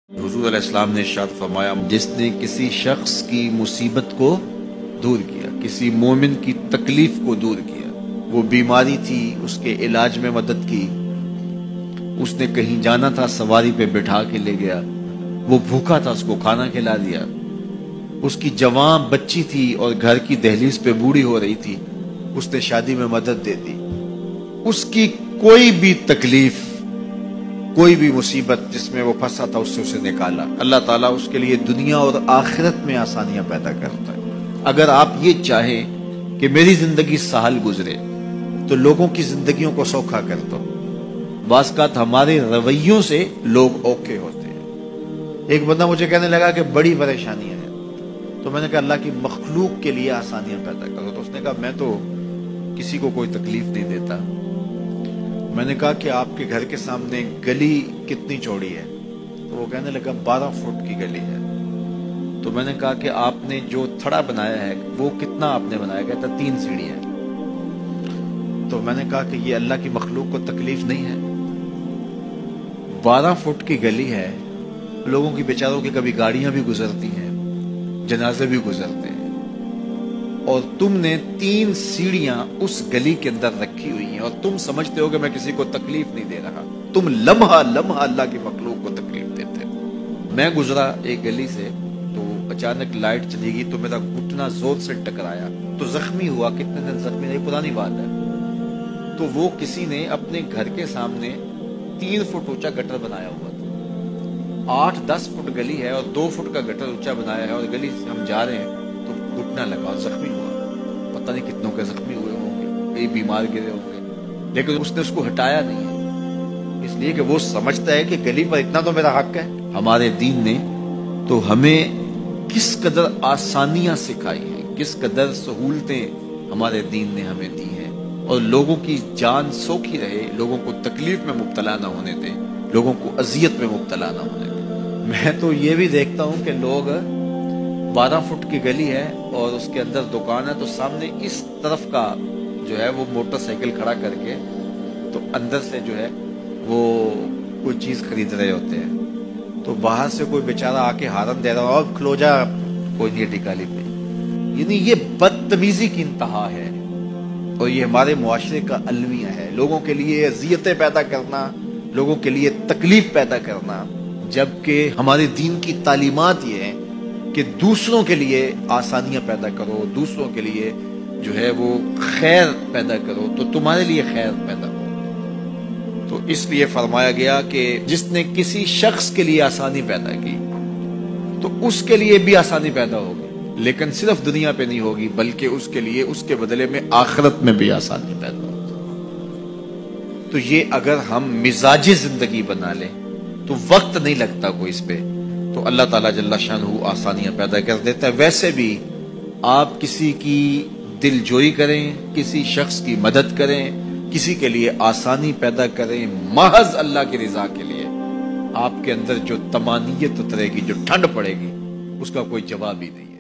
حضور علیہ السلام نے ارشاد فرمایا، جس نے کسی شخص کی مصیبت کو دور کیا، کسی مومن کی تکلیف کو دور کیا، وہ بیماری تھی اس کے علاج میں مدد کی، اس نے کہیں جانا تھا سواری پہ بٹھا کے لے گیا، وہ بھوکا تھا اس کو کھانا کھلا دیا، اس کی جوان بچی تھی اور گھر کی دہلیز پہ بوڑھی ہو رہی تھی، اس نے شادی میں مدد دے دی، اس کی کوئی بھی تکلیف، کوئی بھی مصیبت جس میں وہ پھنسا تھا اس سے اسے نکالا۔ اللہ تعالیٰ اس کے لیے دنیا اور آخرت میں آسانیاں پیدا کرتا ہے۔ اگر آپ یہ چاہیں کہ میری زندگی سہل گزرے تو لوگوں کی زندگیوں کو سوکھا کر دو۔ بعض اوقات ہمارے رویوں سے لوگ اوکے ہوتے ہیں۔ ایک بندہ مجھے کہنے لگا کہ بڑی پریشانیاں ہیں، تو میں نے کہا اللہ کی مخلوق کے لیے آسانیاں پیدا کرو۔ تو اس نے کہا میں تو کسی کو کوئی تکلیف نہیں دیتا۔ میں نے کہا کہ آپ کے گھر کے سامنے گلی کتنی چوڑی ہے؟ تو وہ کہنے لگا 12 فٹ کی گلی ہے۔ تو میں نے کہا کہ آپ نے جو تھڑا بنایا ہے وہ کتنا آپ نے بنایا؟ کہتا 3 سیڑھی ہے۔ تو میں نے کہا کہ یہ اللہ کی مخلوق کو تکلیف نہیں ہے؟ 12 فٹ کی گلی ہے، لوگوں کی بیچاروں کی کبھی گاڑیاں بھی گزرتی ہیں، جنازے بھی گزرتے ہیں، اور تم نے 3 سیڑھیاں اس گلی کے اندر رکھی ہوئی ہیں، اور تم سمجھتے ہو کہ میں کسی کو تکلیف نہیں دے رہا۔ تم لمحہ لمحہ اللہ کی مخلوق کو تکلیف دیتے ہو۔ میں گزرا ایک گلی سے تو اچانک لائٹ چلی گئی تو میرا گھٹنا زور سے ٹکرایا تو زخمی ہوا۔ کتنے دن زخمی نہیں، پرانی بات ہے۔ تو وہ کسی نے اپنے گھر کے سامنے 3 فٹ اونچا گٹر بنایا ہوا تھا۔ 8-10 فٹ گلی ہے اور 2 فٹ کا گٹر اونچا بنایا ہے، اور گلی سے ہم جا رہے ہیں تو گھٹنا لگا اور زخمی ہوا۔ پتہ نہیں کتنوں کے زخمی ہوئے ہوں گے، کئی بیمار گرے ہوں گے، لیکن اس نے اس کو ہٹایا نہیں ہے، اس لیے کہ وہ سمجھتا ہے کہ گلی پر اتنا تو میرا حق ہے۔ ہمارے دین نے تو ہمیں کس قدر آسانیاں سکھائی ہیں، کس قدر سہولتیں ہمارے دین نے ہمیں دی ہیں، اور لوگوں کی جان سوکھی رہے، لوگوں کو تکلیف میں مبتلا نہ ہونے دیں، لوگوں کو اذیت میں مبتلا نہ ہونے دیں۔ میں تو یہ بھی دیکھتا ہوں کہ لوگ 12 فٹ کی گلی ہے اور اس کے اندر دکان ہے، تو سامنے اس طرف کا جو ہے وہ موٹر سائیکل کھڑا کر کے تو اندر سے جو ہے وہ کوئی چیز خرید رہے ہوتے ہیں، تو باہر سے کوئی بیچارہ آ کے ہارن دے رہا ہو، اور کھلو جا، کوئی نہیں ٹکالی پہ۔ یعنی یہ بدتمیزی کی انتہا ہے، اور یہ ہمارے معاشرے کا المیہ ہے، لوگوں کے لیے اذیتیں پیدا کرنا، لوگوں کے لیے تکلیف پیدا کرنا، جبکہ ہمارے دین کی تعلیمات یہ ہیں کہ دوسروں کے لیے آسانیاں پیدا کرو، دوسروں کے لیے جو ہے وہ خیر پیدا کرو تو تمہارے لیے خیر پیدا ہو۔ تو اس لیے فرمایا گیا کہ جس نے کسی شخص کے لیے آسانی پیدا کی تو اس کے لیے بھی آسانی پیدا ہوگی، لیکن صرف دنیا پہ نہیں ہوگی بلکہ اس کے لیے اس کے بدلے میں آخرت میں بھی آسانی پیدا ہوگی۔ تو یہ اگر ہم مزاج زندگی بنا لیں تو وقت نہیں لگتا کوئی اس پہ، تو اللہ تعالیٰ جل شانہ آسانیاں پیدا کر دیتا ہے۔ ویسے بھی آپ کسی کی دل جوئی کریں، کسی شخص کی مدد کریں، کسی کے لیے آسانی پیدا کریں محض اللہ کی رضا کے لیے، آپ کے اندر جو طمانینت اترے گی، جو ٹھنڈ پڑے گی، اس کا کوئی جواب ہی نہیں ہے۔